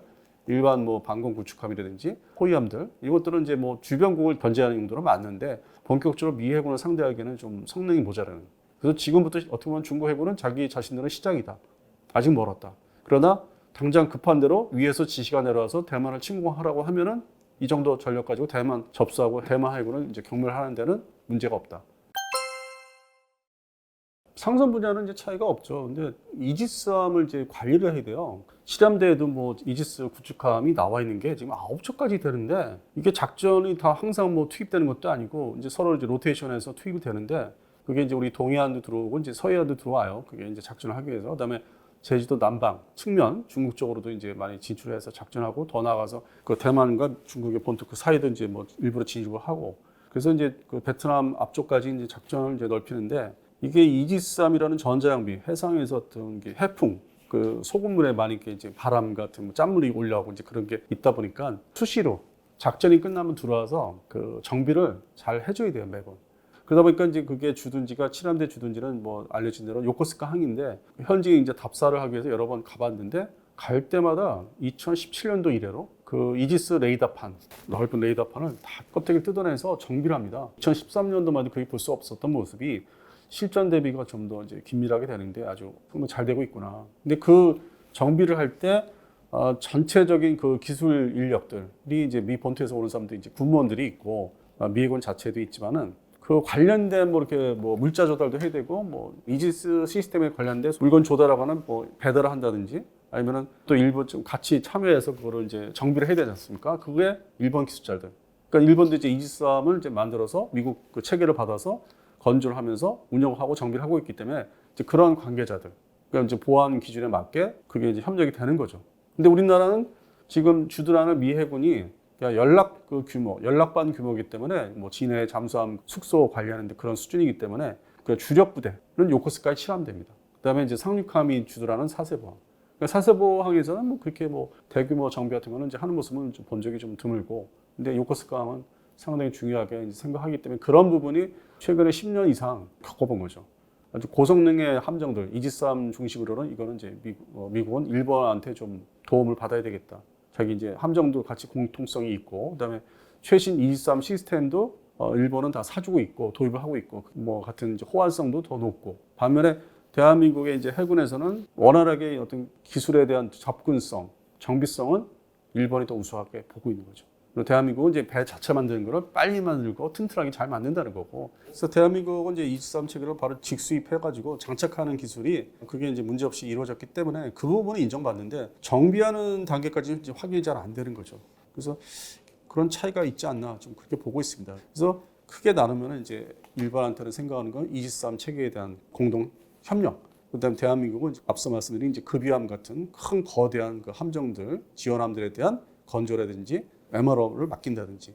일반 뭐 방공 구축함이라든지 호위함들 이것들은 이제 뭐 주변국을 견제하는 용도로 맞는데 본격적으로 미 해군을 상대하기에는 좀 성능이 모자라는. 그래서 지금부터 어떻게 보면 중국 해군은 자기 자신들은 시작이다. 아직 멀었다. 그러나 당장 급한 대로 위에서 지시가 내려와서 대만을 침공하라고 하면은 이 정도 전력 가지고 대만 접수하고 대만 해군을 이제 경멸하는 데는 문제가 없다. 상선 분야는 이제 차이가 없죠. 근데 이지스함을 이제 관리를 해야 돼요. 실함대에도 뭐 이지스 구축함이 나와 있는 게 지금 9척까지 되는데 이게 작전이 다 항상 뭐 투입되는 것도 아니고 이제 서로 이제 로테이션해서 투입이 되는데 그게 이제 우리 동해안도 들어오고 이제 서해안도 들어와요. 그게 이제 작전을 하기 위해서. 그다음에 제주도 남방 측면 중국 쪽으로도 이제 많이 진출해서 작전하고 더 나가서 그 대만과 중국의 본토 그 사이도 이제 뭐 일부러 진입을 하고 그래서 이제 그 베트남 앞쪽까지 이제 작전을 이제 넓히는데 이게 이지스함이라는 전자장비 해상에서 어떤 게 해풍 그 소금물에 많이 이제 바람 같은 뭐 짠물이 올라오고 이제 그런 게 있다 보니까 수시로 작전이 끝나면 들어와서 그 정비를 잘 해줘야 돼요 매번. 그러다 보니까 이제 그게 주둔지가 칠함대 주둔지는 뭐 알려진 대로 요코스카 항인데 현지에 이제 답사를 하기 위해서 여러 번 가봤는데 갈 때마다 2017년도 이래로 그 이지스 레이더판 넓은 레이더판을 다 껍데기를 뜯어내서 정비를 합니다. 2013년도만 해도 그게 볼 수 없었던 모습이 실전 대비가 좀 더 이제 긴밀하게 되는데 아주 잘 되고 있구나. 근데 그 정비를 할 때 전체적인 그 기술 인력들이 이제 미 본토에서 오는 사람들 이제 군무원들이 있고 미 해군 자체도 있지만은 그 관련된 뭐 이렇게 뭐 물자 조달도 해야 되고 뭐 이지스 시스템에 관련된 물건 조달하거나 뭐 배달을 한다든지 아니면은 또 일본 좀 같이 참여해서 그거를 이제 정비를 해야 되지 않습니까? 그게 일본 기술자들. 그러니까 일본도 이제 이지스함을 이제 만들어서 미국 그 체계를 받아서 건조를 하면서 운영하고 정비를 하고 있기 때문에 이제 그런 관계자들, 그러니까 이제 보안 기준에 맞게 그게 이제 협력이 되는 거죠. 근데 우리나라는 지금 주둔하는 미 해군이 연락 그 규모, 연락반 규모이기 때문에 뭐 진해, 잠수함, 숙소 관리하는 그런 수준이기 때문에 그 주력 부대는 요코스카에 칠함됩니다. 그다음에 이제 상륙함이 주둔하는 사세보항. 그러니까 사세보항에서는 뭐 그렇게 뭐 대규모 정비 같은 거는 이제 하는 모습은 좀 본 적이 좀 드물고, 근데 요코스카항은 상당히 중요하게 이제 생각하기 때문에 그런 부분이 최근에 10년 이상 겪어본 거죠. 아주 고성능의 함정들, 이지스함 중심으로는 이거는 이제 미국은 일본한테 좀 도움을 받아야 되겠다. 자기 이제 함정도 같이 공통성이 있고, 그다음에 최신 이지스함 시스템도 일본은 다 사주고 있고 도입을 하고 있고, 뭐 같은 이제 호환성도 더 높고, 반면에 대한민국의 이제 해군에서는 원활하게 어떤 기술에 대한 접근성, 정비성은 일본이 더 우수하게 보고 있는 거죠. 대한민국은 이제 배 자체 만드는 거를 빨리 만들고 튼튼하게 잘 만든다는 거고. 그래서 대한민국은 이제 이지스함 체계를 바로 직수입해가지고 장착하는 기술이 그게 이제 문제없이 이루어졌기 때문에 그 부분은 인정받는데 정비하는 단계까지 이제 확인이 잘 안 되는 거죠. 그래서 그런 차이가 있지 않나 좀 그렇게 보고 있습니다. 그래서 크게 나누면 이제 일반한테는 생각하는 건 이지스함 체계에 대한 공동 협력. 그다음 대한민국은 앞서 말씀드린 이제 급유함 같은 큰 거대한 그 함정들, 지원함들에 대한 건조라든지 MRO를 맡긴다든지.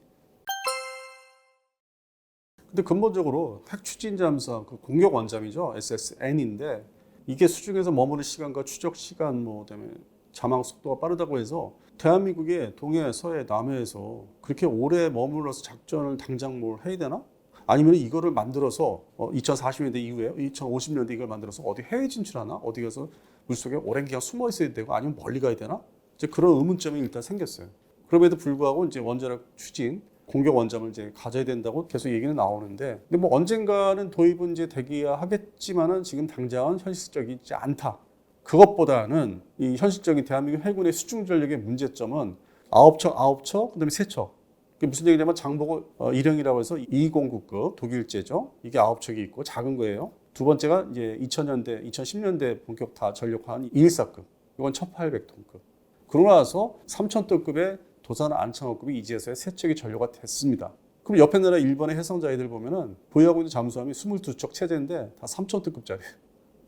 근데 근본적으로 핵추진 잠수함 그 공격 원잠이죠. SSN인데 이게 수중에서 머무는 시간과 추적 시간 뭐 그다음에 자망 속도가 빠르다고 해서 대한민국의 동해, 서해, 남해에서 그렇게 오래 머물러서 작전을 당장 뭘 해야 되나? 아니면 이거를 만들어서 2040년대 이후에 2050년대 이걸 만들어서 어디 해외 진출하나? 어디 가서 물속에 오랜 기간 숨어 있어야 되고 아니면 멀리 가야 되나? 이제 그런 의문점이 일단 생겼어요. 그럼에도 불구하고 이제 원자력 추진 공격 원잠을 이제 가져야 된다고 계속 얘기는 나오는데, 근데 뭐 언젠가는 도입은 이제 되기야 하겠지만은 지금 당장은 현실적이지 않다. 그것보다는 이 현실적인 대한민국 해군의 수중 전력의 문제점은 9척, 그다음에 3척. 그게 무슨 얘기냐면 장보고 1형이라고 해서 209급 독일제죠. 이게 9척이 있고 작은 거예요. 두 번째가 이제 2000년대, 2010년대 본격 다 전력화한 214급. 이건 1800톤급. 그러고 나서 3000톤급의 도산 안창호급이 이제서야 3척이 전료가 됐습니다. 그럼 옆에 나라 일본의 해상자위들 보면은 보유하고 있는 잠수함이 22척 체제인데 다 3000톤급짜리.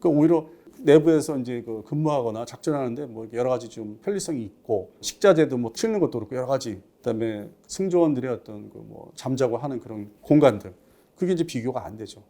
그러니까 오히려 내부에서 이제 그 근무하거나 작전하는데 뭐 여러 가지 좀 편리성이 있고 식자재도 뭐 치는 것도 그렇고 여러 가지, 그다음에 승조원들의 어떤 그 뭐 잠자고 하는 그런 공간들, 그게 이제 비교가 안 되죠.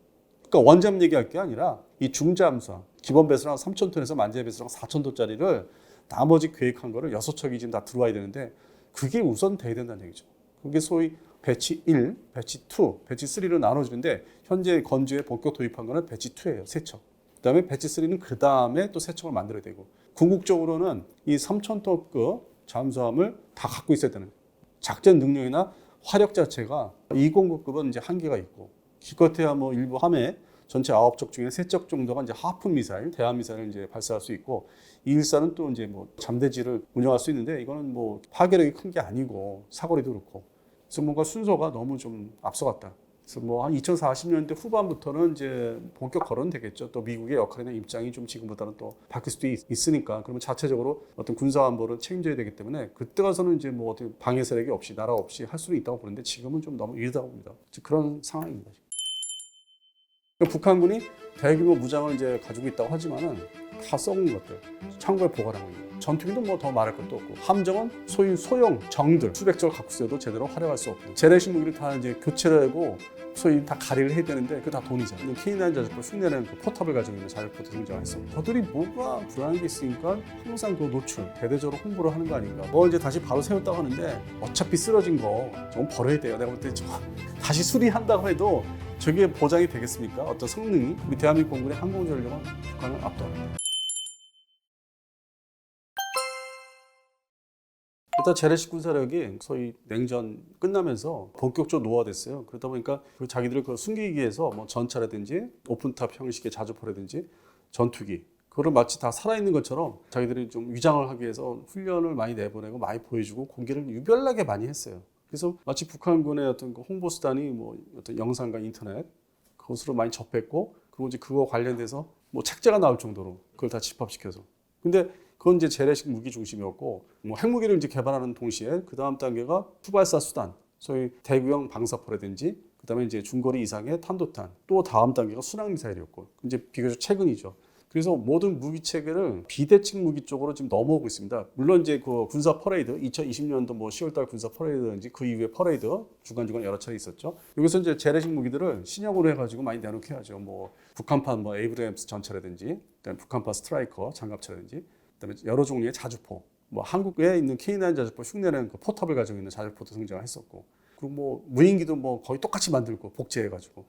그러니까 원잠 얘기할 게 아니라 이 중잠수함 기본 배수랑 3000톤에서 만재 배수랑 4000톤짜리를 나머지 계획한 거를 6척이 지금 다 들어와야 되는데 그게 우선 돼야 된다는 얘기죠. 그게 소위 배치 1, 배치 2, 배치 3로 나눠지는데 현재 건조에 본격 도입한 거는 배치 2예요. 3척. 그다음에 배치 3는 그 다음에 또 3척을 만들어야 되고, 궁극적으로는 이 3000톤급 잠수함을 다 갖고 있어야 되는 거예요. 작전 능력이나 화력 자체가 209급은 이제 한계가 있고 기껏해야 뭐 일부 함에 전체 9척 중에 3척 정도가 이제 하프 미사일, 대함 미사일을 이제 발사할 수 있고 214는 또 이제 뭐 잠대지를 운영할 수 있는데 이거는 뭐 파괴력이 큰 게 아니고 사거리도 그렇고 그래서 뭔가 순서가 너무 좀 앞서갔다. 그래서 뭐 한 2040년대 후반부터는 이제 본격 거론 되겠죠. 또 미국의 역할이나 입장이 좀 지금보다는 또 바뀔 수도 있으니까 그러면 자체적으로 어떤 군사 안보를 책임져야 되기 때문에 그때 가서는 이제 뭐 어떻게 방해 세력이 없이 나라 없이 할 수는 있다고 보는데 지금은 좀 너무 이르다고 봅니다. 그런 상황입니다. 북한군이 대규모 무장을 이제 가지고 있다고 하지만은 다 썩은 것들, 창고에 보관하고 있는 거예요. 전투기도 뭐 더 말할 것도 없고 함정은 소위 소형 정들 수백 척을 갖고 있어도 제대로 활용할 수 없고 재래식 무기를 다 이제 교체를 하고 소위 다 가리를 해야 되는데 그게 다 돈이잖아요. K9 자주포 흉내내는 그 포탑을 가지고 있는 자주포도 등장했어. 저들이 뭐가 불안한 게 있으니까 항상 그 노출, 대대적으로 홍보를 하는 거 아닌가. 뭐 이제 다시 바로 세웠다고 하는데 어차피 쓰러진 거 좀 버려야 돼요. 내가 볼 때 다시 수리한다고 해도 저게 보장이 되겠습니까? 어떤 성능이 우리 대한민국 공군의 항공전력은 북한을 압도합니다. 일단 재래식 군사력이 소위 냉전 끝나면서 본격적으로 노화됐어요. 그러다 보니까 자기들을 숨기기 위해서 뭐 전차라든지 오픈탑 형식의 자주포라든지 전투기 그거를 마치 다 살아있는 것처럼 자기들이 좀 위장을 하기 위해서 훈련을 많이 내보내고 많이 보여주고 공개를 유별나게 많이 했어요. 그래서 마치 북한군의 어떤 그 홍보 수단이 뭐 어떤 영상과 인터넷 그것으로 많이 접했고 그리고 이제 그거 관련돼서 뭐 책자가 나올 정도로 그걸 다 집합시켜서 근데 그건 이제 재래식 무기 중심이었고 뭐 핵무기를 이제 개발하는 동시에 그 다음 단계가 투발사 수단 소위 대구형 방사포라든지 그다음에 이제 중거리 이상의 탄도탄 또 다음 단계가 순항 미사일이었고 이제 비교적 최근이죠. 그래서 모든 무기 체계를 비대칭 무기 쪽으로 지금 넘어오고 있습니다. 물론 이제 그 군사 퍼레이드 2020년도 뭐 10월달 군사 퍼레이드든지 그 이후에 퍼레이드 중간중간 여러 차례 있었죠. 여기서 이제 재래식 무기들을 신형으로 해가지고 많이 내놓게 하죠. 뭐 북한판 뭐 에이브레임스 전차라든지 그다음에 북한판 스트라이커 장갑차라든지 그다음에 여러 종류의 자주포 뭐 한국에 있는 K9 자주포 흉내내는 그 포탑을 가지고 있는 자주포도 등장했었고 그리고 뭐 무인기도 뭐 거의 똑같이 만들고 복제해가지고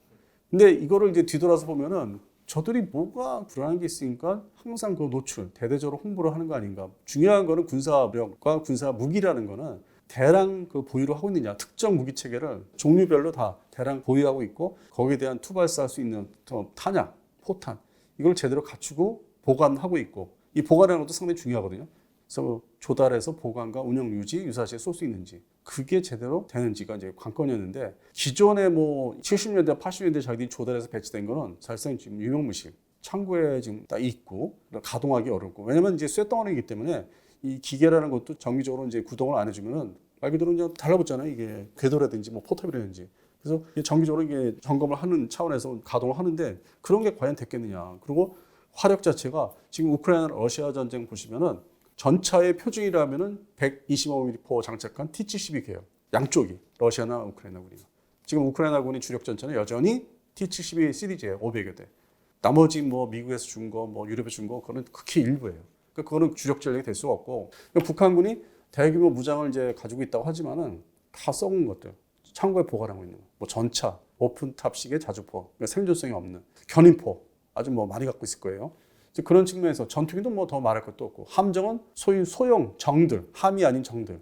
근데 이거를 이제 뒤돌아서 보면은 저들이 뭐가 불안한 게 있으니까 항상 그 노출, 대대적으로 홍보를 하는 거 아닌가. 중요한 거는 군사력과 군사 무기라는 거는 대량 그 보유를 하고 있느냐. 특정 무기 체계를 종류별로 다 대량 보유하고 있고 거기에 대한 투발사할 수 있는 탄약, 포탄 이걸 제대로 갖추고 보관하고 있고 이 보관하는 것도 상당히 중요하거든요. 그래서 조달해서 보관과 운영 유지, 유사시에 쏠 수 있는지 그게 제대로 되는지가 이제 관건이었는데 기존에 뭐 70년대, 80년대 자기들이 조달해서 배치된 거는 사실상 지금 유명무실 창고에 지금 다 있고 가동하기 어렵고 왜냐면 이제 쇳덩어리이기 때문에 이 기계라는 것도 정기적으로 이제 구동을 안 해주면은 말 그대로 그냥 달라붙잖아요. 이게 궤도라든지 뭐 포탑이라든지 그래서 정기적으로 이게 점검을 하는 차원에서 가동을 하는데 그런 게 과연 됐겠느냐. 그리고 화력 자체가 지금 우크라이나 러시아 전쟁 보시면은 전차의 표준이라면은 125mm 장착한 T-72개요. 양쪽이 러시아나 우크라이나군이나 지금 우크라이나군이 주력 전차는 여전히 T-72 시리즈예요. 500여 대. 나머지 뭐 미국에서 준 거, 뭐 유럽에서 준 거 그거는 극히 일부예요. 그러니까 그거는 주력 전력이 될 수가 없고 북한군이 대규모 무장을 이제 가지고 있다고 하지만은 다 썩은 것들 창고에 보관하고 있는 거. 뭐 전차, 오픈탑식의 자주포, 그러니까 생존성이 없는 견인포 아주 뭐 많이 갖고 있을 거예요. 그런 측면에서 전투기도 뭐 더 말할 것도 없고 함정은 소위 소형 정들, 함이 아닌 정들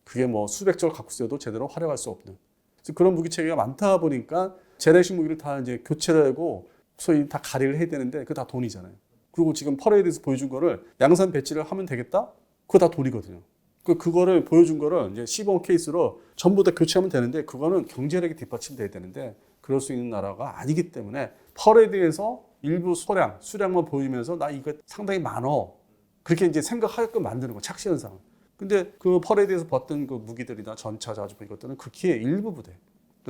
그게 뭐 수백 척을 갖고 있어도 제대로 활용할 수 없는 그래서 그런 무기 체계가 많다 보니까 재래식 무기를 다 이제 교체를 하고 소위 다 가리를 해야 되는데 그거 다 돈이잖아요. 그리고 지금 퍼레이드에서 보여준 거를 양산 배치를 하면 되겠다? 그거 다 돈이거든요. 그거를 보여준 거를 이제 시범 케이스로 전부 다 교체하면 되는데 그거는 경제력이 뒷받침돼야 되는데 그럴 수 있는 나라가 아니기 때문에 퍼레이드에서 일부 수량만 보이면서 나 이거 상당히 많어. 그렇게 이제 생각하게끔 만드는 거, 착시 현상. 근데 그 퍼레이드에서 봤던 그 무기들이나 전차, 자주포 이것들은 극히 일부 부대.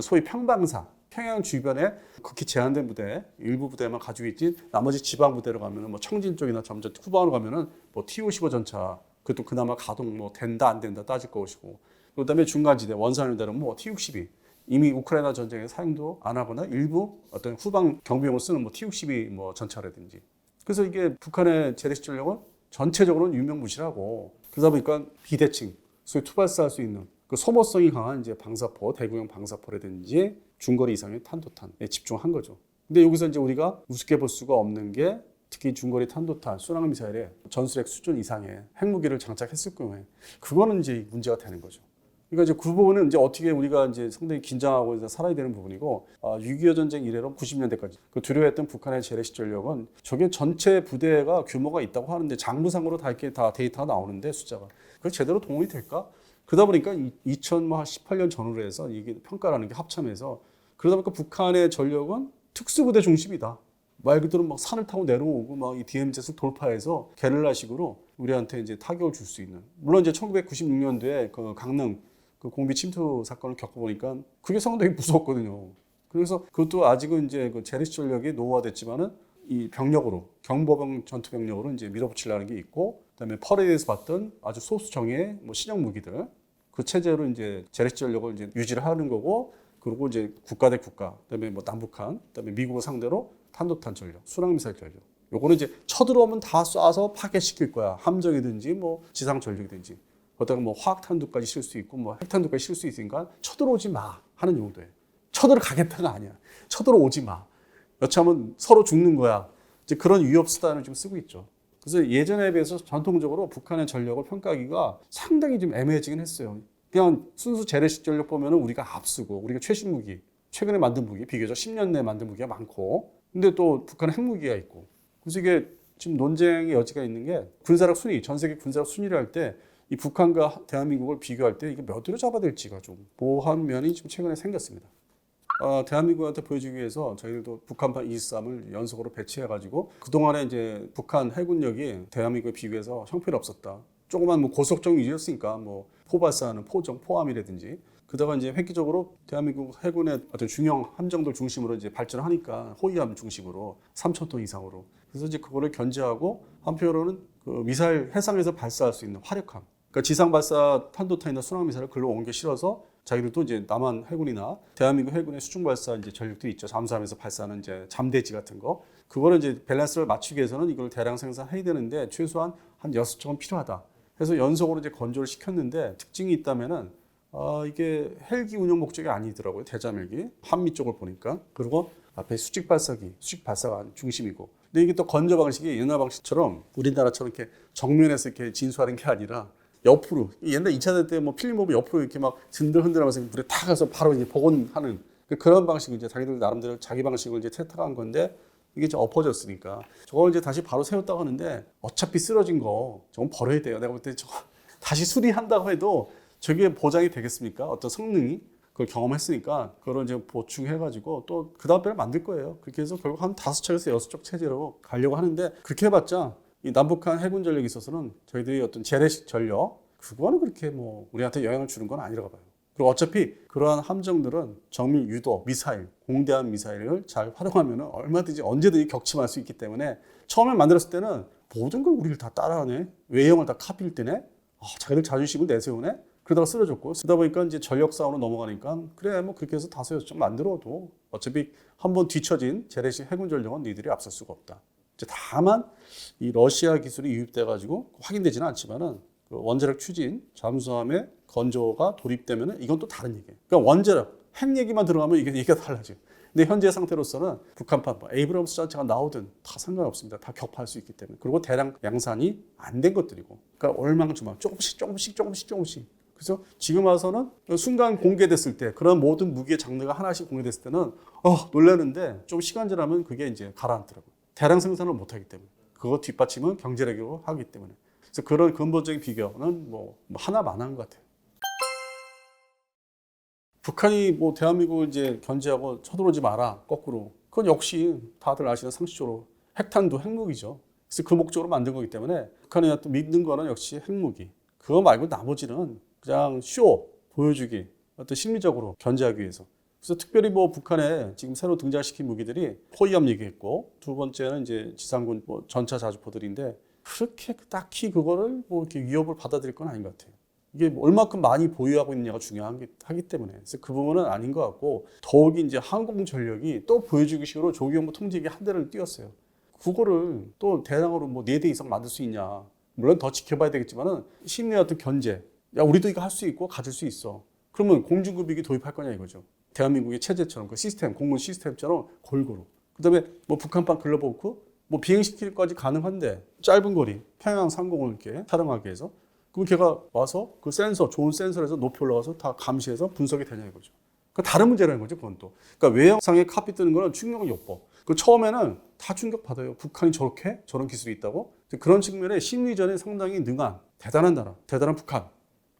소위 평방사, 평양 주변에 극히 제한된 부대, 일부 부대만 가지고 있지 나머지 지방 부대로 가면은 뭐 청진 쪽이나 점점 후방으로 가면은 뭐 T-55 전차, 그것도 그나마 가동 뭐 된다 안 된다 따질 것이고 그다음에 중간지대, 원산일대는 뭐 T-62. 이미 우크라이나 전쟁에 사용도 안 하거나 일부 어떤 후방 경비용을 쓰는 뭐 T-62 뭐 전차라든지. 그래서 이게 북한의 재래식 전력은 전체적으로는 유명무실하고 그러다 보니까 비대칭, 소위 투발사할 수 있는 그 소모성이 강한 이제 방사포, 대구형 방사포라든지 중거리 이상의 탄도탄에 집중한 거죠. 근데 여기서 이제 우리가 우습게 볼 수가 없는 게 특히 중거리 탄도탄, 순항미사일에 전술핵 수준 이상의 핵무기를 장착했을 경우에 그거는 이제 문제가 되는 거죠. 그러니까 이제 그 부분은 이제 어떻게 우리가 이제 상당히 긴장하고 이제 살아야 되는 부분이고, 6.25 전쟁 이래로 90년대까지 그 두려워했던 북한의 재래식 전력은 저게 전체 부대가 규모가 있다고 하는데 장부상으로 다 이렇게 다 데이터가 나오는데 숫자가 그게 제대로 동원이 될까? 그러다 보니까 2018년 전후로 해서 이게 평가라는 게 합참해서 그러다 보니까 북한의 전력은 특수부대 중심이다. 말 그대로 막 산을 타고 내려오고 막 이 DMZ를 돌파해서 게릴라식으로 우리한테 이제 타격을 줄 수 있는. 물론 이제 1996년도에 그 강릉 그 공비 침투 사건을 겪어보니까 그게 상당히 무서웠거든요. 그래서 그것도 아직은 이제 그 재래식 전력이 노후화됐지만은 이 병력으로 경보병 전투 병력으로 이제 밀어붙이려는 게 있고, 그다음에 퍼레이드에서 봤던 아주 소수 정예의 뭐 신형 무기들 그 체제로 이제 재래식 전력을 이제 유지를 하는 거고, 그리고 이제 국가 대 국가, 그다음에 뭐 남북한, 그다음에 미국을 상대로 탄도탄 전력, 순항미사일 전력. 요거는 이제 쳐들어오면 다 쏴서 파괴시킬 거야. 함정이든지 뭐 지상 전력이든지. 거기다가 뭐 화학탄두까지 실 수 있고 뭐 핵탄두까지 실 수 있으니까 쳐들어오지 마 하는 용도예요. 쳐들어가겠다가 아니야. 쳐들어오지 마. 여차하면 서로 죽는 거야. 이제 그런 위협 수단을 좀 쓰고 있죠. 그래서 예전에 비해서 전통적으로 북한의 전력을 평가하기가 상당히 좀 애매해지긴 했어요. 그냥 순수 재래식 전력 보면은 우리가 앞서고, 우리가 최신 무기, 최근에 만든 무기, 비교적 10년 내에 만든 무기가 많고, 근데 또 북한은 핵무기가 있고. 그래서 이게 지금 논쟁의 여지가 있는 게, 군사력 순위, 전 세계 군사력 순위를 할 때 이 북한과 대한민국을 비교할 때 이게 몇 위로 잡아야 될지가 좀 모호한 면이 좀 최근에 생겼습니다. 대한민국한테 보여주기 위해서 저희들도 북한판 23을 연속으로 배치해가지고 그동안에 이제 북한 해군력이 대한민국에 비교해서 형편없었다. 조그만 뭐 고속정 위주였으니까 뭐 포발사하는 포정, 포함이라든지, 그다가 이제 획기적으로 대한민국 해군의 어떤 중형 함정들 중심으로 이제 발전을 하니까 호위함 중심으로 3,000톤 이상으로. 그래서 이제 그거를 견제하고, 한편으로는 그 미사일 해상에서 발사할 수 있는 화력함. 그러니까 지상 발사 탄도탄이나 순항 미사일을 글로 옮겨 실어서 자기들도 이제 남한 해군이나 대한민국 해군의 수중 발사 이제 전력들이 있죠. 잠수함에서 발사하는 이제 잠대지 같은 거. 그거를 이제 밸런스를 맞추기 위해서는 이걸 대량 생산해야 되는데 최소한 한 6척은 필요하다. 그래서 연속으로 이제 건조를 시켰는데 특징이 있다면은 이게 헬기 운영 목적이 아니더라고요. 대잠 헬기. 한미 쪽을 보니까. 그리고 앞에 수직 발사기, 수직 발사가 중심이고. 근데 이게 또 건조 방식이 옛날 방식처럼 우리나라처럼 이렇게 정면에서 이렇게 진수하는 게 아니라 옆으로, 옛날 2차 대전 때 뭐 필름 보면 옆으로 이렇게 막 흔들흔들하면서 물에 탁 가서 바로 이제 복원하는 그런 방식을 이제 자기들 나름대로 자기 방식을 이제 채택한 건데, 이게 좀 엎어졌으니까 저걸 이제 다시 바로 세웠다고 하는데 어차피 쓰러진 거 저건 버려야 돼요. 내가 볼 때 저거 다시 수리한다고 해도 저게 보장이 되겠습니까? 어떤 성능이 그걸 경험했으니까 그걸 이제 보충해가지고 또 그 다음 배를 만들 거예요. 그렇게 해서 결국 한 5척에서 6척 체제로 가려고 하는데, 그렇게 해봤자 이 남북한 해군 전력에 있어서는 저희들이 어떤 재래식 전력 그거는 그렇게 뭐 우리한테 영향을 주는 건 아니라고 봐요. 그리고 어차피 그러한 함정들은 정밀 유도 미사일, 공대함 미사일을 잘 활용하면 얼마든지 언제든지 격침할 수 있기 때문에, 처음에 만들었을 때는 모든 걸 우리를 다 따라하네, 외형을 다 카피를 떼네, 자기들 자존심을 내세우네, 그러다가 쓰러졌고, 쓰다 보니까 이제 전력 싸움으로 넘어가니까 그래 뭐 그렇게 해서 5-6척 만들어도 어차피 한번 뒤처진 재래식 해군 전력은 니들이 앞설 수가 없다. 다만 이 러시아 기술이 유입돼 가지고 확인되지는 않지만은 그 원자력 추진 잠수함의 건조가 돌입되면은 이건 또 다른 얘기예요. 그러니까 원자력 핵 얘기만 들어가면 이게 얘기가 달라져요. 근데 현재 상태로서는 북한판 뭐 에이브럼스 전차가 나오든 다 상관없습니다. 다 격파할 수 있기 때문에. 그리고 대량 양산이 안 된 것들이고, 그러니까 얼망주망 조금씩. 그래서 지금 와서는 순간 공개됐을 때, 그런 모든 무기의 장르가 하나씩 공개됐을 때는 놀라는데, 좀 시간 지나면 그게 이제 가라앉더라고요. 대량 생산을 못하기 때문에. 그거 뒷받침은 경제력으로 하기 때문에. 그래서 그런 근본적인 비교는 뭐 하나만한 것 같아요. 북한이 뭐 대한민국을 이제 견제하고 쳐들어오지 마라, 거꾸로. 그건 역시 다들 아시는 상식적으로 핵탄두, 핵무기죠. 그래서 그 목적으로 만든 거기 때문에 북한이 또 믿는 거는 역시 핵무기. 그거 말고 나머지는 그냥 쇼, 보여주기, 어떤 심리적으로 견제하기 위해서. 그래서 특별히 뭐 북한에 지금 새로 등장시킨 무기들이 호위함 얘기했고, 두 번째는 이제 지상군 뭐 전차 자주포들인데, 그렇게 딱히 그거를 뭐 이렇게 위협을 받아들일 건 아닌 것 같아요. 이게 뭐 얼마큼 많이 보유하고 있느냐가 중요하기 때문에. 그래서 그 부분은 아닌 것 같고, 더욱이 이제 항공전력이 또 보여주기식으로 조기용부 통제기 한 대를 띄웠어요. 그거를 또 대량으로 뭐 4대 이상 만들 수 있냐. 물론 더 지켜봐야 되겠지만은 심리의 어떤 견제. 야, 우리도 이거 할 수 있고 가질 수 있어. 그러면 공중급유기 도입할 거냐 이거죠. 대한민국의 체제처럼 그 시스템, 공군 시스템처럼 골고루. 그다음에 뭐 북한판 글로버크 뭐 비행시킬까지 가능한데 짧은 거리 평양 상공을 이렇게 촬영하기 위해서 그럼 걔가 와서 그 센서 좋은 센서에서 높이 올라가서 다 감시해서 분석이 되냐 이거죠. 그 다른 문제라는 거죠, 그건 또. 그러니까 외형상에 카피 뜨는 거는 충격 요법. 그 처음에는 다 충격 받아요. 북한이 저렇게 저런 기술이 있다고. 그런 측면에 심리전에 상당히 능한 대단한 나라, 대단한 북한.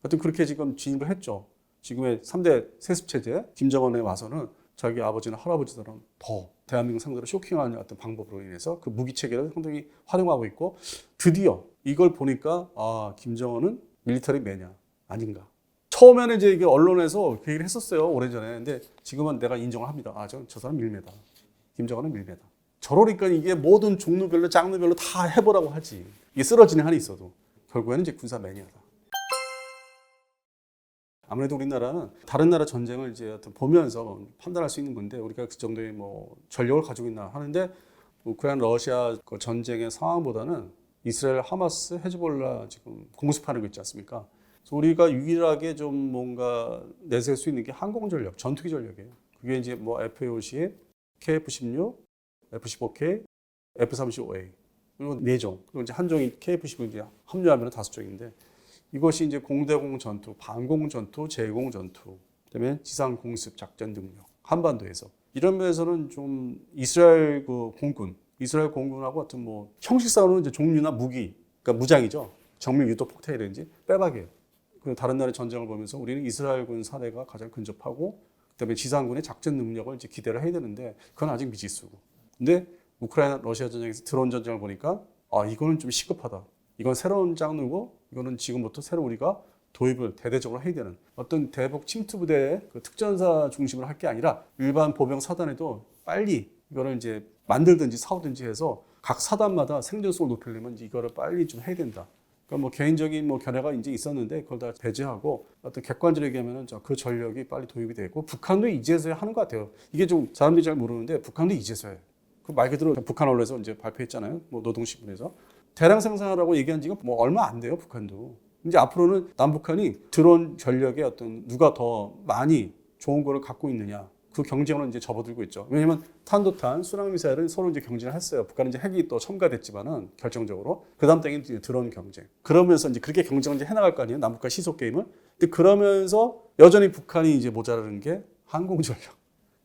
하여튼 그렇게 지금 진입을 했죠. 지금의 3대 세습 체제 김정은에 와서는 자기 아버지나 할아버지들은 더 대한민국 상대로 쇼킹한 어떤 방법으로 인해서 그 무기 체계를 상당히 활용하고 있고 드디어 이걸 보니까 아 김정은은 밀리터리 매냐 아닌가. 처음에는 이제 이게 언론에서 그 얘기를 했었어요 오래전에. 근데 지금은 내가 인정을 합니다. 아 저 사람 밀매다. 김정은은 밀매다. 저러니까 이게 모든 종류별로 장르별로 다 해보라고 하지. 이게 쓰러지는 한이 있어도 결국에는 이제 군사 매니아다. 아무래도 우리나라는 다른 나라 전쟁을 이제 보면서 판단할 수 있는 건데 우리가 그 정도의 뭐 전력을 가지고 있나 하는데 우크라이나 러시아 그 전쟁의 상황보다는 이스라엘 하마스 헤즈볼라 지금 공습하는 거 있지 않습니까? 그래서 우리가 유일하게 좀 뭔가 내세울 수 있는 게 항공 전력, 전투기 전력이에요. 그게 이제 뭐 F-50, KF-16, F-15K, F-35A 그리고 4종 그리고 이제 한 종이 KF-16 이제 합류하면 5종인데. 이것이 이제 공대공 전투, 반공 전투, 제공 전투, 그다음에 지상 공습 작전 능력, 한반도에서 이런 면에서는 좀 이스라엘 그 공군, 이스라엘 공군하고 같은 뭐 형식상으로는 이제 종류나 무기, 그러니까 무장이죠. 정밀 유도 폭탄이든지 빼박이에요. 그 다른 나라의 전쟁을 보면서 우리는 이스라엘군 사례가 가장 근접하고, 그다음에 지상군의 작전 능력을 이제 기대를 해야 되는데 그건 아직 미지수고. 근데 우크라이나 러시아 전쟁에서 드론 전쟁을 보니까 아 이거는 좀 시급하다. 이건 새로운 장르고 이거는 지금부터 새로 우리가 도입을 대대적으로 해야 되는 어떤 대북 침투 부대의 그 특전사 중심으로 할 게 아니라 일반 보병 사단에도 빨리 이거를 이제 만들든지 사오든지 해서 각 사단마다 생존성을 높이려면 이거를 빨리 좀 해야 된다. 그러니까 뭐 개인적인 뭐 견해가 이제 있었는데 그걸 다 배제하고 어떤 객관적으로 얘기하면은 그 전력이 빨리 도입이 되고 북한도 이제서야 하는 것 같아요. 이게 좀 사람들이 잘 모르는데 북한도 이제서야. 그 말 그대로 북한 언론에서 이제 발표했잖아요. 뭐 노동신문에서. 대량 생산하라고 얘기한 지가 뭐 얼마 안 돼요, 북한도. 이제 앞으로는 남북한이 드론 전력의 어떤 누가 더 많이 좋은 거를 갖고 있느냐. 그 경쟁으로 이제 접어들고 있죠. 왜냐면 탄도탄, 순항미사일은 서로 이제 경쟁을 했어요. 북한은 이제 핵이 또 첨가됐지만은 결정적으로. 그 다음 땡이 드론 경쟁. 그러면서 이제 그렇게 경쟁을 이제 해나갈 거 아니에요. 남북한 시속 게임을. 근데 그러면서 여전히 북한이 이제 모자라는 게 항공 전력.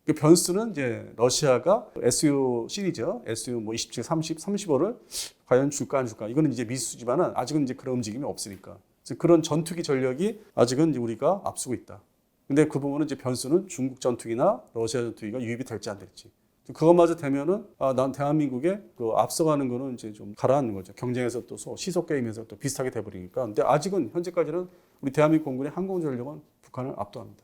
그 변수는 이제 러시아가 SU 시리즈, SU 뭐 27, 30, 35를 과연 줄까 안 줄까? 이거는 이제 미수지만은 아직은 이제 그런 움직임이 없으니까. 그래서 그런 전투기 전력이 아직은 이제 우리가 앞서고 있다. 근데 그 부분은 이제 변수는 중국 전투기나 러시아 전투기가 유입이 될지 안 될지. 그것마저 되면은 난 대한민국의 그 앞서가는 거는 이제 좀 가라앉는 거죠. 경쟁에서 또 시속 게임에서 또 비슷하게 돼버리니까. 근데 아직은 현재까지는 우리 대한민국 공군의 항공 전력은 북한을 압도합니다.